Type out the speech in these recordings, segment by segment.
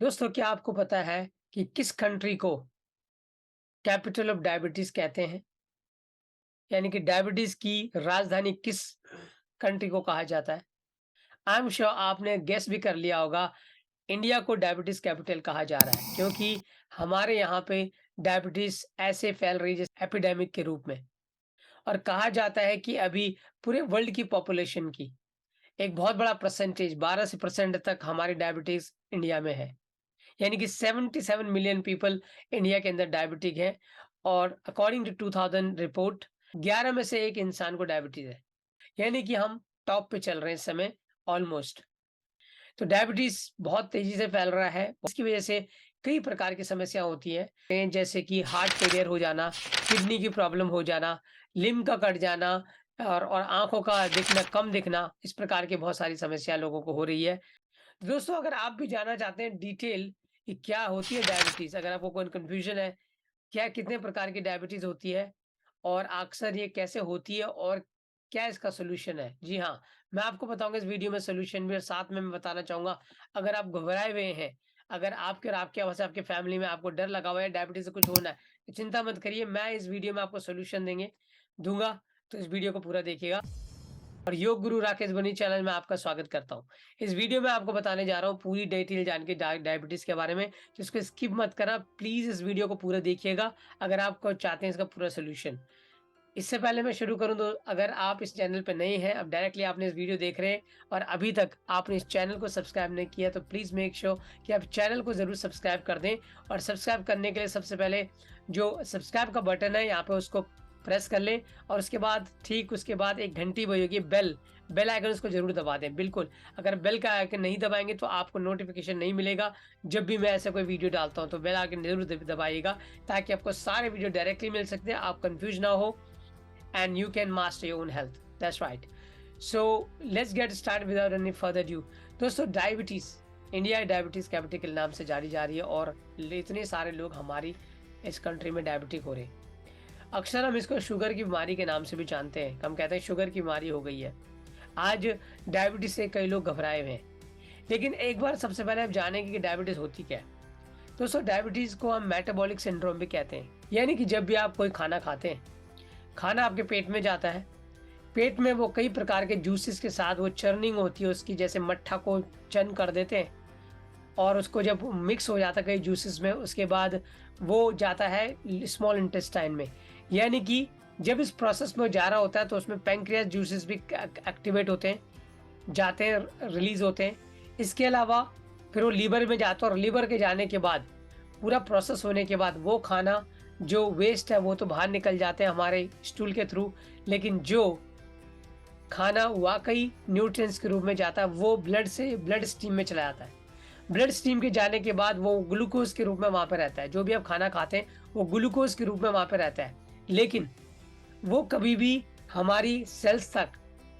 दोस्तों, क्या आपको पता है कि किस कंट्री को कैपिटल ऑफ डायबिटीज कहते हैं? यानी कि डायबिटीज की राजधानी किस कंट्री को कहा जाता है? आई एम श्योर आपने गेस भी कर लिया होगा। इंडिया को डायबिटीज कैपिटल कहा जा रहा है क्योंकि हमारे यहाँ पे डायबिटीज ऐसे फैल रही है जैसे एपिडेमिक के रूप में। और कहा जाता है कि अभी पूरे वर्ल्ड की पॉपुलेशन की एक बहुत बड़ा परसेंटेज 12 से परसेंट तक हमारी डायबिटीज इंडिया में है। यानी कि 77 मिलियन पीपल इंडिया के अंदर डायबिटिक है। और अकॉर्डिंग टू 2000 रिपोर्ट 11 में से एक इंसान को डायबिटीज है। यानी कि हम टॉप पे चल रहे हैं इस समय ऑलमोस्ट। तो डायबिटीज बहुत तेजी से फैल रहा है। इसकी वजह से कई प्रकार की समस्या होती है, जैसे कि हार्ट फेलियर हो जाना, किडनी की प्रॉब्लम हो जाना, लिम्ब का कट जाना और आंखों का दिखना कम दिखना। इस प्रकार की बहुत सारी समस्या लोगों को हो रही है। दोस्तों, अगर आप भी जानना चाहते हैं डिटेल कि क्या होती है डायबिटीज़, अगर आपको कोई कन्फ्यूज़न है, क्या कितने प्रकार की डायबिटीज़ होती है और अक्सर ये कैसे होती है और क्या इसका सॉल्यूशन है? जी हाँ, मैं आपको बताऊँगा इस वीडियो में सॉल्यूशन भी, और साथ में मैं बताना चाहूँगा अगर आप घबराए हुए हैं, अगर आपके और आपके वजह से आपके फैमिली में आपको डर लगा हुआ है डायबिटीज़ से कुछ होना है, तो चिंता मत करिए, मैं इस वीडियो में आपको सॉल्यूशन दूँगा, तो इस वीडियो को पूरा देखिएगा। और योग गुरु राकेश बनी चैनल में आपका स्वागत करता हूँ। इस वीडियो में आपको बताने जा रहा हूँ पूरी डिटेल जान के डायबिटीज़ के बारे में, तो इसको स्किप मत करना, प्लीज़ इस वीडियो को पूरा देखिएगा, अगर आप चाहते हैं इसका पूरा सॉल्यूशन। इससे पहले मैं शुरू करूँ तो अगर आप इस चैनल पे नए हैं, अब डायरेक्टली आपने इस वीडियो देख रहे हैं और अभी तक आपने इस चैनल को सब्सक्राइब नहीं किया, तो प्लीज़ मेक श्योर कि आप चैनल को ज़रूर सब्सक्राइब कर दें। और सब्सक्राइब करने के लिए सबसे पहले जो सब्सक्राइब का बटन है यहाँ पे उसको प्रेस कर लें, और उसके बाद ठीक उसके बाद एक घंटी बजेगी, बेल आइकन उसको ज़रूर दबा दें। बिल्कुल, अगर बेल का आइकन नहीं दबाएँगे तो आपको नोटिफ़िकेशन नहीं मिलेगा। जब भी मैं ऐसा कोई वीडियो डालता हूँ तो बेल आइकन ज़रूर दबाइएगा, ताकि आपको सारे वीडियो डायरेक्टली मिल सकते हैं, आप कन्फ्यूज़ ना हो and you can master your own health. That's right. So let's get started without any further ado. दोस्तों, डायबिटीज इंडिया डायबिटीज कैपिटल के नाम से जानी जा रही है और इतने सारे लोग हमारी इस कंट्री में डायबिटिक हो रहे हैं। अक्सर हम इसको शुगर की बीमारी के नाम से भी जानते हैं। हम कहते हैं शुगर की बीमारी हो गई है। आज डायबिटीज से कई लोग घबराए हुए हैं, लेकिन एक बार सबसे पहले आप जानेंगे कि डायबिटीज होती क्या है। दोस्तों, डायबिटीज को हम मेटाबॉलिक सिंड्रोम भी कहते हैं। यानी कि जब भी आप कोई खाना खाते हैं, खाना आपके पेट में जाता है, पेट में वो कई प्रकार के जूसेस के साथ वो चर्निंग होती है उसकी, जैसे मट्ठा को चर्न कर देते हैं, और उसको जब मिक्स हो जाता है कई जूसेस में, उसके बाद वो जाता है स्मॉल इंटेस्टाइन में। यानी कि जब इस प्रोसेस में जा रहा होता है तो उसमें पैंक्रियास जूसेस भी एक्टिवेट होते हैं, जाते हैं, रिलीज होते हैं। इसके अलावा फिर वो लीवर में जाता है, और लीवर के जाने के बाद पूरा प्रोसेस होने के बाद वो खाना जो वेस्ट है वो तो बाहर निकल जाते हैं हमारे स्टूल के थ्रू, लेकिन जो खाना वाक़ई न्यूट्रिएंट्स के रूप में जाता है, वो ब्लड स्ट्रीम में चला जाता है। ब्लड स्ट्रीम के जाने के बाद वो ग्लूकोज़ के रूप में वहाँ पे रहता है। जो भी आप खाना खाते हैं, वो ग्लूकोज़ के रूप में वहाँ पे रहता है। लेकिन वो कभी भी हमारी सेल्स तक,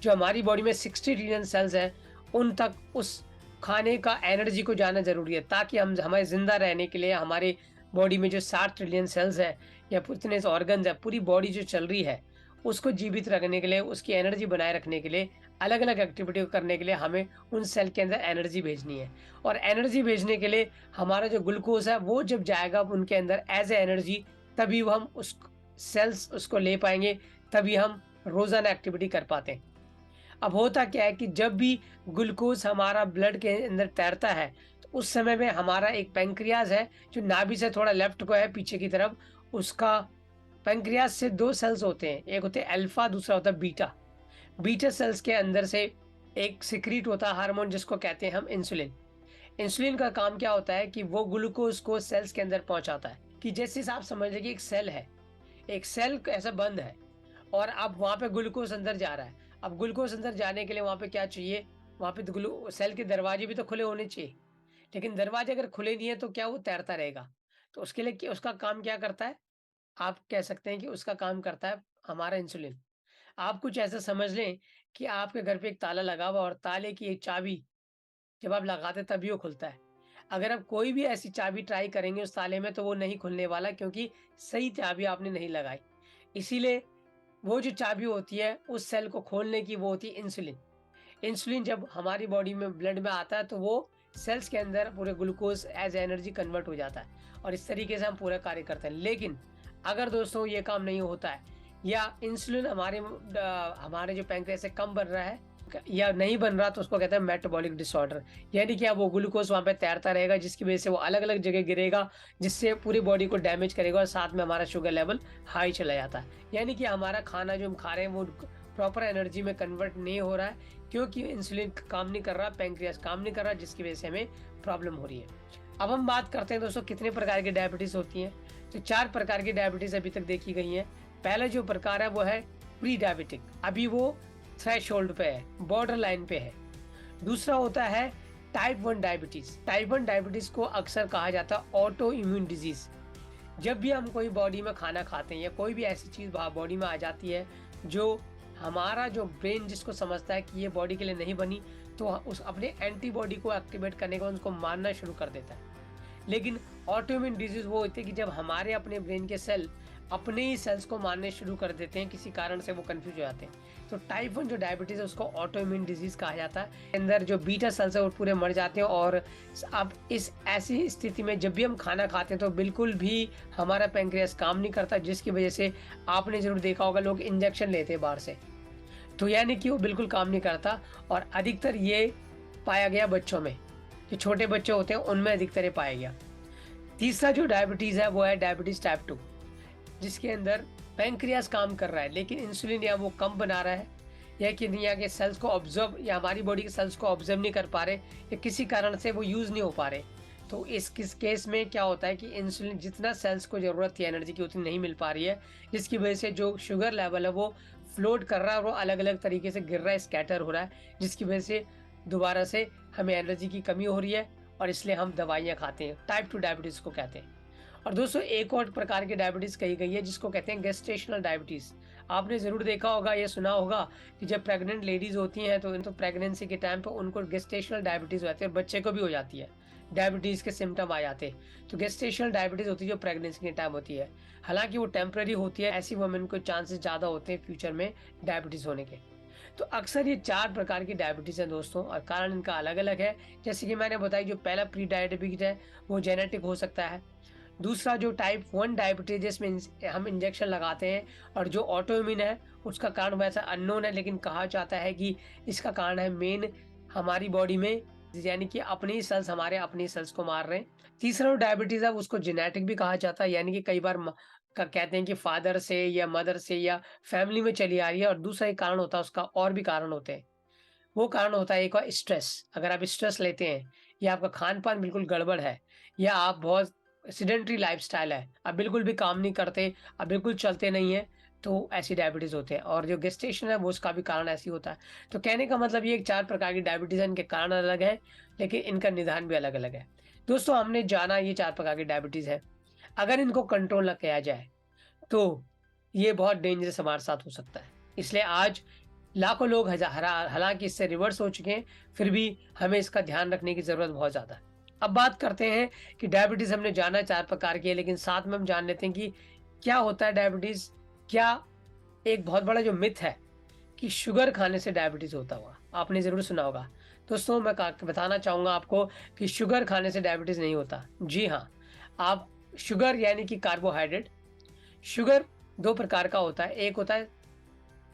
जो हमारी बॉडी में 60 ट्रिलियन सेल्स हैं, उन तक उस खाने का एनर्जी को जाना ज़रूरी है, ताकि हम हमारे ज़िंदा रहने के लिए हमारे बॉडी में जो 60 ट्रिलियन सेल्स हैं या इतने ऑर्गन्स हैं, पूरी बॉडी जो चल रही है, उसको जीवित रखने के लिए, उसकी एनर्जी बनाए रखने के लिए, अलग-अलग एक्टिविटी को करने के लिए हमें उन सेल के अंदर एनर्जी भेजनी है। और एनर्जी भेजने के लिए हमारा जो ग्लूकोज़ है, वो जब जाएगा उनके अंदर एज़ ए एनर्जी, तभी वो हम उस सेल्स उसको ले पाएँगे, तभी हम रोज़ाना एक्टिविटी कर पाते हैं। अब होता क्या है कि जब भी ग्लूकोज़ हमारा ब्लड के अंदर तैरता है, तो उस समय में हमारा एक पैंक्रियाज़ है, जो नाभि से थोड़ा लेफ्ट को है पीछे की तरफ, उसका पैंक्रियाज़ से 2 सेल्स होते हैं, एक होते हैं अल्फा, दूसरा होता है बीटा। बीटा सेल्स के अंदर से एक सिक्रीट होता है हार्मोन, जिसको कहते हैं हम इंसुलिन। इंसुलिन का काम क्या होता है कि वो ग्लूकोज़ को सेल्स के अंदर पहुँचाता है, कि जैसे आप समझ लीजिए एक सेल है, एक सेल ऐसा बंद है और अब वहाँ पे ग्लूकोज़ अंदर जा रहा है। अब ग्लूकोज़ अंदर जाने के लिए वहाँ पे क्या चाहिए? वहाँ पे तो ग्लू सेल के दरवाजे भी तो खुले होने चाहिए। लेकिन दरवाजे अगर खुले नहीं है तो क्या वो तैरता रहेगा? तो उसके लिए उसका काम क्या करता है? आप कह सकते हैं कि उसका काम करता है हमारा इंसुलिन। आप कुछ ऐसा समझ लें कि आपके घर पे एक ताला लगा हुआ, और ताले की एक चाबी जब आप लगाते हैं तभी वो खुलता है। अगर आप कोई भी ऐसी चाबी ट्राई करेंगे उस ताले में, तो वो नहीं खुलने वाला, क्योंकि सही चाबी आपने नहीं लगाई। इसीलिए वो जो चाबी होती है उस सेल को खोलने की, वो होती है इंसुलिन। इंसुलिन जब हमारी बॉडी में ब्लड में आता है तो वो सेल्स के अंदर पूरे ग्लूकोज एज एनर्जी कन्वर्ट हो जाता है और इस तरीके से हम पूरा कार्य करते हैं। लेकिन अगर दोस्तों ये काम नहीं होता है या इंसुलिन हमारे जो पैंक्रियास से कम बन रहा है या नहीं बन रहा, तो उसको कहते हैं मेटाबॉलिक डिसऑर्डर। यानी कि अब वो ग्लूकोज वहाँ पे तैरता रहेगा, जिसकी वजह से वो अलग अलग जगह गिरेगा, जिससे पूरी बॉडी को डैमेज करेगा और साथ में हमारा शुगर लेवल हाई चला जाता है। यानी कि हमारा खाना जो हम खा रहे हैं वो प्रॉपर एनर्जी में कन्वर्ट नहीं हो रहा है, क्योंकि इंसुलिन काम नहीं कर रहा, पैंक्रियास काम नहीं कर रहा, जिसकी वजह से हमें प्रॉब्लम हो रही है। अब हम बात करते हैं दोस्तों कितने प्रकार की डायबिटीज होती हैं। तो 4 प्रकार की डायबिटीज अभी तक देखी गई हैं। पहला जो प्रकार है वो है प्री डायबिटिक, अभी वो थ्रेशोल्ड पे है, बॉर्डर लाइन पे है। दूसरा होता है टाइप 1 डायबिटीज। टाइप 1 डायबिटीज को अक्सर कहा जाता है ऑटो इम्यून डिजीज। जब भी हम कोई बॉडी में खाना खाते हैं या कोई भी ऐसी चीज बॉडी में आ जाती है जो हमारा जो ब्रेन जिसको समझता है कि ये बॉडी के लिए नहीं बनी, तो उस अपने एंटीबॉडी को एक्टिवेट करने का उनको मारना शुरू कर देता है। लेकिन ऑटोइम्यून डिजीज वो होती है कि जब हमारे अपने ब्रेन के सेल अपने ही सेल्स को मारने शुरू कर देते हैं, किसी कारण से वो कंफ्यूज हो जाते हैं। तो टाइप 1 जो डायबिटीज है उसको ऑटोइम्यून डिजीज कहा जाता है। अंदर जो बीटा सेल्स है वो पूरे मर जाते हैं। और अब इस ऐसी स्थिति में जब भी हम खाना खाते हैं तो बिल्कुल भी हमारा पैंक्रियास काम नहीं करता, जिसकी वजह से आपने जरूर देखा होगा लोग इंजेक्शन लेते हैं बाहर से, तो यानी कि वो बिल्कुल काम नहीं करता। और अधिकतर ये पाया गया बच्चों में, जो छोटे बच्चे होते हैं उनमें अधिकतर ये पाया गया। तीसरा जो डायबिटीज है वो है डायबिटीज टाइप 2, जिसके अंदर पैंक्रियास काम कर रहा है लेकिन इंसुलिन या वो कम बना रहा है, या किडनिया के सेल्स को ऑब्जर्व या हमारी बॉडी के सेल्स को ऑब्जर्व नहीं कर पा रहे, या किसी कारण से वो यूज नहीं हो पा रहे। तो इस केस में क्या होता है कि इंसुलिन जितना सेल्स को जरूरत थी एनर्जी की उतनी नहीं मिल पा रही है, जिसकी वजह से जो शुगर लेवल है वो फ्लोट कर रहा है और वो अलग अलग तरीके से गिर रहा है, स्कैटर हो रहा है, जिसकी वजह से दोबारा से हमें एनर्जी की कमी हो रही है और इसलिए हम दवाइयाँ खाते हैं। टाइप 2 डायबिटीज को कहते हैं। और दोस्तों एक और प्रकार की डायबिटीज कही गई है जिसको कहते हैं गेस्टेशनल डायबिटीज। आपने जरूर देखा होगा, ये सुना होगा कि जब प्रेग्नेंट लेडीज होती हैं तो प्रेगनेंसी के टाइम पे उनको गेस्टेशनल डायबिटीज हो जाती है और बच्चे को भी हो जाती है, डायबिटीज के सिम्टम आ जाते हैं। तो गेस्टेशनल डायबिटीज होती है जो प्रेगनेंसी के टाइम होती है, हालांकि वो टेम्पररी होती है। ऐसी वुमेन को चांसेस ज्यादा होते हैं फ्यूचर में डायबिटीज होने के। तो अक्सर ये 4 प्रकार की डायबिटीज है दोस्तों, और कारण इनका अलग अलग है। जैसे कि मैंने बताया जो पहला प्री डायबिटीज है वो जेनेटिक हो सकता है। दूसरा जो टाइप 1 डायबिटीज जिसमें हम इंजेक्शन लगाते हैं, और जो ऑटोइम्यून है उसका कारण वैसा अननोन है, लेकिन कहा जाता है कि इसका कारण है मेन हमारी बॉडी में, यानी कि अपने ही सेल्स हमारे अपने ही सेल्स को मार रहे हैं। तीसरा जो डायबिटीज है उसको जेनेटिक भी कहा जाता है, यानी कि कई बार कहते हैं कि फादर से या मदर से या फैमिली में चली आ रही है। और दूसरा एक कारण होता है उसका, और भी कारण होते हैं। वो कारण होता है एक और स्ट्रेस। अगर आप स्ट्रेस लेते हैं या आपका खान पान बिल्कुल गड़बड़ है या आप बहुत सेडेंटरी लाइफस्टाइल है, आप बिल्कुल भी काम नहीं करते, आप बिल्कुल चलते नहीं है, तो ऐसी डायबिटीज होते हैं। और जो गेस्टेशन है वो उसका भी कारण ऐसी होता है। तो कहने का मतलब ये 4 प्रकार की डायबिटीज है, इनके कारण अलग है लेकिन इनका निदान भी अलग अलग है। दोस्तों हमने जाना ये 4 प्रकार की डायबिटीज है, अगर इनको कंट्रोल न किया जाए तो ये बहुत डेंजरस हमारे साथ हो सकता है। इसलिए आज लाखों लोग हालांकि इससे रिवर्स हो चुके हैं, फिर भी हमें इसका ध्यान रखने की जरूरत बहुत ज्यादा है। अब बात करते हैं कि डायबिटीज हमने जाना 4 प्रकार की है, लेकिन साथ में हम जान लेते हैं कि क्या होता है डायबिटीज। क्या एक बहुत बड़ा जो मिथ है कि शुगर खाने से डायबिटीज होता होगा, आपने जरूर सुना होगा। दोस्तों मैं बताना चाहूंगा आपको कि शुगर खाने से डायबिटीज नहीं होता। जी हाँ, आप शुगर यानी कि कार्बोहाइड्रेट, शुगर 2 प्रकार का होता है। एक होता है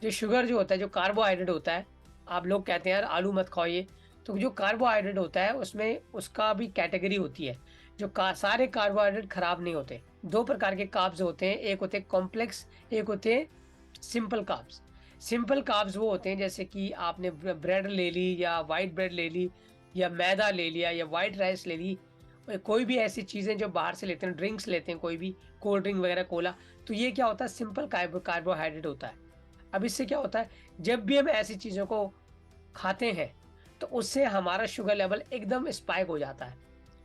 जो शुगर जो होता है, जो कार्बोहाइड्रेट होता है, आप लोग कहते हैं यार आलू मत खाइए, तो जो कार्बोहाइड्रेट होता है उसमें उसका भी कैटेगरी होती है। जो सारे कार्बोहाइड्रेट खराब नहीं होते। 2 प्रकार के कार्ब्स होते हैं, एक होते हैं कॉम्प्लेक्स, एक होते हैं सिंपल कार्ब्स। सिंपल कार्ब्स वो होते हैं जैसे कि आपने ब्रेड ले ली या वाइट ब्रेड ले ली या मैदा ले लिया या वाइट राइस ले ली, कोई भी ऐसी चीज़ें जो बाहर से लेते हैं, ड्रिंक्स लेते हैं, कोई भी कोल्ड ड्रिंक वगैरह, कोला, तो ये क्या होता है, सिंपल कार्बोहाइड्रेट होता है। अब इससे क्या होता है, जब भी हम ऐसी चीज़ों को खाते हैं तो उससे हमारा शुगर लेवल एकदम स्पाइक हो जाता है।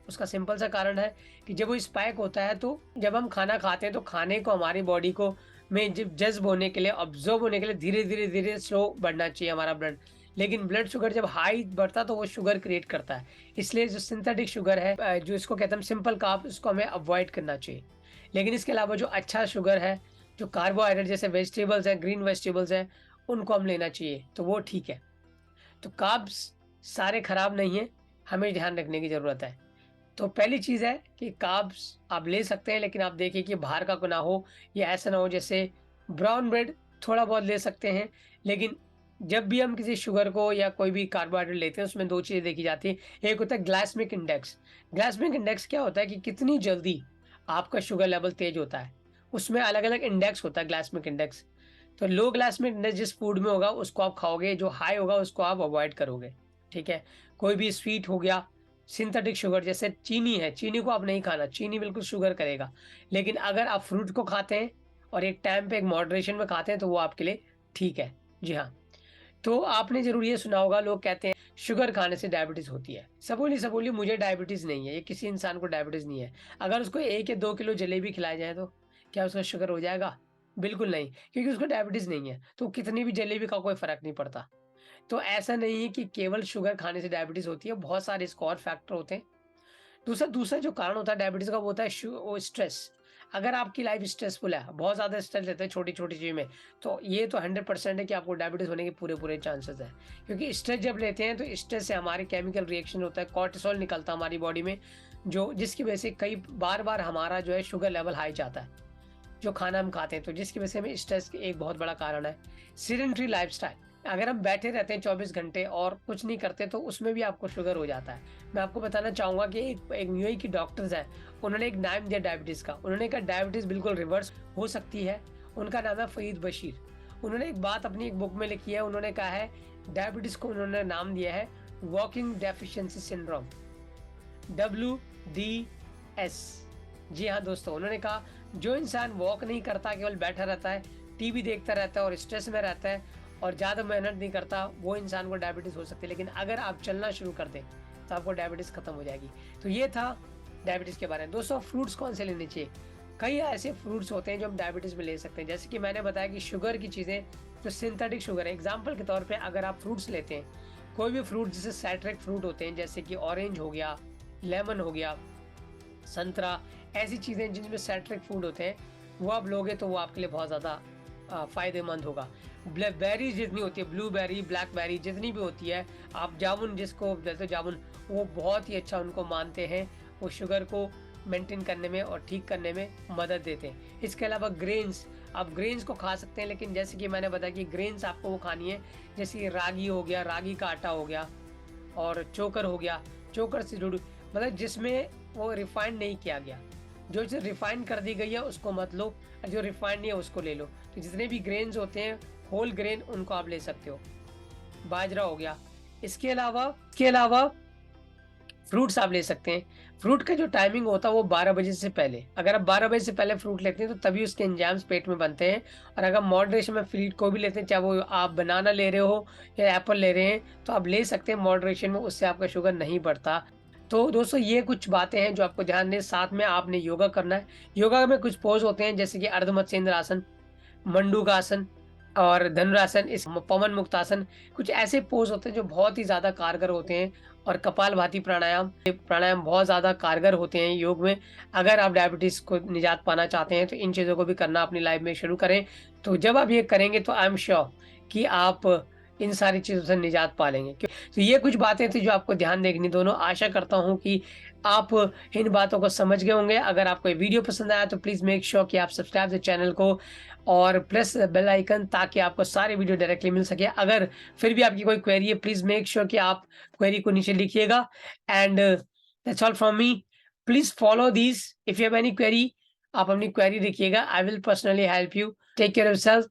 उसका सिंपल सा कारण है कि जब वो स्पाइक होता है तो जब हम खाना खाते हैं तो खाने को हमारी बॉडी को में जब जज्ब होने के लिए, ऑब्जॉर्व होने के लिए धीरे धीरे धीरे स्लो बढ़ना चाहिए हमारा ब्लड। लेकिन ब्लड शुगर जब हाई बढ़ता तो वो शुगर क्रिएट करता है। इसलिए जो सिंथेटिक शुगर है, जो इसको कहते हैं सिंपल कार्ब, उसको हमें अवॉइड करना चाहिए। लेकिन इसके अलावा जो अच्छा शुगर है, जो कार्बोहाइड्रेट जैसे वेजिटेबल्स हैं, ग्रीन वेजिटेबल्स हैं, उनको हम लेना चाहिए, तो वो ठीक है। तो कार्ब्स सारे खराब नहीं है, हमें ध्यान रखने की ज़रूरत है। तो पहली चीज़ है कि कार्ब्स आप ले सकते हैं, लेकिन आप देखिए कि बाहर का ना हो, या ऐसा ना हो जैसे ब्राउन ब्रेड थोड़ा बहुत ले सकते हैं। लेकिन जब भी हम किसी शुगर को या कोई भी कार्बोहाइड्रेट लेते हैं, उसमें 2 चीज़ें देखी जाती हैं। एक होता है ग्लाइसेमिक इंडेक्स। ग्लाइसेमिक इंडेक्स क्या होता है कि कितनी जल्दी आपका शुगर लेवल तेज़ होता है। उसमें अलग-अलग इंडेक्स होता है ग्लाइसेमिक इंडेक्स। तो लो ग्लाइसेमिक इंडेक्स जिस फूड में होगा उसको आप खाओगे, जो हाई होगा उसको आप अवॉइड करोगे, ठीक है? कोई भी स्वीट हो गया, सिंथेटिक शुगर जैसे चीनी है, चीनी को आप नहीं खाना, चीनी बिल्कुल शुगर करेगा। लेकिन अगर आप फ्रूट को खाते हैं और एक टाइम पे एक मॉडरेशन में खाते हैं तो वो आपके लिए ठीक है। जी हाँ, तो आपने ज़रूर ये सुना होगा, लोग कहते हैं शुगर खाने से डायबिटीज़ होती है। सबूली-सबूली मुझे डायबिटीज़ नहीं है, ये किसी इंसान को डायबिटीज़ नहीं है। अगर उसको 1 या 2 किलो जलेबी खिलाया जाए तो क्या उसका शुगर हो जाएगा? बिल्कुल नहीं, क्योंकि उसको डायबिटीज़ नहीं है, तो कितनी भी जलेबी खाओ कोई फ़र्क नहीं पड़ता। तो ऐसा नहीं है कि केवल शुगर खाने से डायबिटीज़ होती है, बहुत सारे इसके और फैक्टर होते हैं। दूसरा दूसरा जो कारण होता है डायबिटीज़ का वो होता है वो स्ट्रेस। अगर आपकी लाइफ़ स्ट्रेसफुल है, बहुत ज़्यादा स्ट्रेस लेते हैं छोटी-छोटी चीज़ में, तो ये तो 100% है कि आपको डायबिटीज़ होने के पूरे-पूरे चांसेस हैं। क्योंकि स्ट्रेस जब लेते हैं तो स्ट्रेस से हमारे केमिकल रिएक्शन होता है, कॉर्टिसोल निकलता है हमारी बॉडी में, जो जिसकी वजह से कई बार-बार हमारा जो है शुगर लेवल हाई जाता है, जो खाना हम खाते हैं, तो जिसकी वजह से हमें स्ट्रेस एक बहुत बड़ा कारण है। सेडेंटरी लाइफ़स्टाइल, अगर हम बैठे रहते हैं 24 घंटे और कुछ नहीं करते तो उसमें भी आपको शुगर हो जाता है। मैं आपको बताना चाहूँगा कि एक एक यूएई की डॉक्टर्स हैं, उन्होंने एक नाम दिया डायबिटीज़ का। उन्होंने कहा डायबिटीज़ बिल्कुल रिवर्स हो सकती है। उनका नाम है फ़रीद बशीर। उन्होंने एक बात अपनी एक बुक में लिखी है, उन्होंने कहा है डायबिटीज़ को उन्होंने नाम दिया है वॉकिंग डेफिशिएंसी सिंड्रोम, WDS। जी हाँ दोस्तों, उन्होंने कहा जो इंसान वॉक नहीं करता, केवल बैठा रहता है, टीवी देखता रहता है और स्ट्रेस में रहता है और ज़्यादा मेहनत नहीं करता, वो इंसान को डायबिटीज़ हो सकती है। लेकिन अगर आप चलना शुरू कर दें, तो आपको डायबिटीज़ खत्म हो जाएगी। तो ये था डायबिटीज़ के बारे में। दोस्तों, फ्रूट्स कौन से लेने चाहिए? कई ऐसे फ्रूट्स होते हैं जो हम डायबिटीज़ में ले सकते हैं। जैसे कि मैंने बताया कि शुगर की चीज़ें जो सिंथेटिक शुगर है, एग्ज़ाम्पल के तौर पे अगर आप फ्रूट्स लेते हैं, कोई भी फ्रूट जैसे साइट्रिक फ्रूट होते हैं, जैसे कि ऑरेंज हो गया, लेमन हो गया, संतरा, ऐसी चीज़ें जिनमें साइट्रिक फूड होते हैं, वो आप लोगे तो वो आपके लिए बहुत ज़्यादा फ़ायदेमंद होगा। बेरीज़ जितनी होती है, ब्लूबेरी, ब्लैकबेरी जितनी भी होती है, आप जामुन जिसको बोलते हो जामुन, वो बहुत ही अच्छा उनको मानते हैं। वो शुगर को मेंटेन करने में और ठीक करने में मदद देते हैं। इसके अलावा ग्रेन्स, आप ग्रेन्स को खा सकते हैं, लेकिन जैसे कि मैंने बताया कि ग्रेन्स आपको वो खानी है, जैसे कि रागी हो गया, रागी का आटा हो गया और चोकर हो गया। चोकर से जुड़ी मतलब जिसमें वो रिफाइंड नहीं किया गया। जो चीज़ रिफाइंड कर दी गई है उसको मत लो, और जो रिफाइंड नहीं है उसको ले लो। तो जितने भी ग्रेन्स होते हैं होल ग्रेन, उनको आप ले सकते हो। बाजरा हो गया। इसके अलावा फ्रूट्स आप ले सकते हैं। फ्रूट का जो टाइमिंग होता है वो 12 बजे से पहले। अगर आप 12 बजे से पहले फ्रूट लेते हैं तो तभी उसके एंजाइम्स पेट में बनते हैं। और अगर मॉडरेशन में फ्रूट को भी लेते हैं, चाहे वो आप बनाना ले रहे हो या एप्पल ले रहे हैं, तो आप ले सकते हैं मॉडरेशन में, उससे आपका शुगर नहीं बढ़ता। तो दोस्तों, ये कुछ बातें हैं जो आपको ध्यान दें। साथ में आपने योगा करना है। योगा में कुछ पोज़ होते हैं जैसे कि अर्ध मत्स्येंद्र आसन, मंडूकासन और धनुरासन, इस पवन मुक्तासन, कुछ ऐसे पोज़ होते हैं जो बहुत ही ज़्यादा कारगर होते हैं। और कपालभाति प्राणायाम, ये प्राणायाम बहुत ज़्यादा कारगर होते हैं योग में। अगर आप डायबिटीज़ को निजात पाना चाहते हैं तो इन चीज़ों को भी करना अपनी लाइफ़ में शुरू करें। तो जब आप ये करेंगे तो आई एम श्योर कि आप इन सारी चीज़ों से निजात पा लेंगे। तो ये कुछ बातें थी जो आपको ध्यान रखनी दोनों। आशा करता हूँ कि आप इन बातों को समझ गए होंगे। अगर आपको ये वीडियो पसंद आया तो प्लीज़ मेक श्योर कि आप सब्सक्राइब द चैनल को और प्रेस बेल आइकन, ताकि आपको सारे वीडियो डायरेक्टली मिल सके। अगर फिर भी आपकी कोई क्वेरी है, प्लीज़ मेक श्योर कि आप क्वेरी को नीचे लिखिएगा। And that's all from me. Please follow this. If you have any query, आप अपनी क्वेरी लिखिएगा। I will personally help you. Take care of yourself.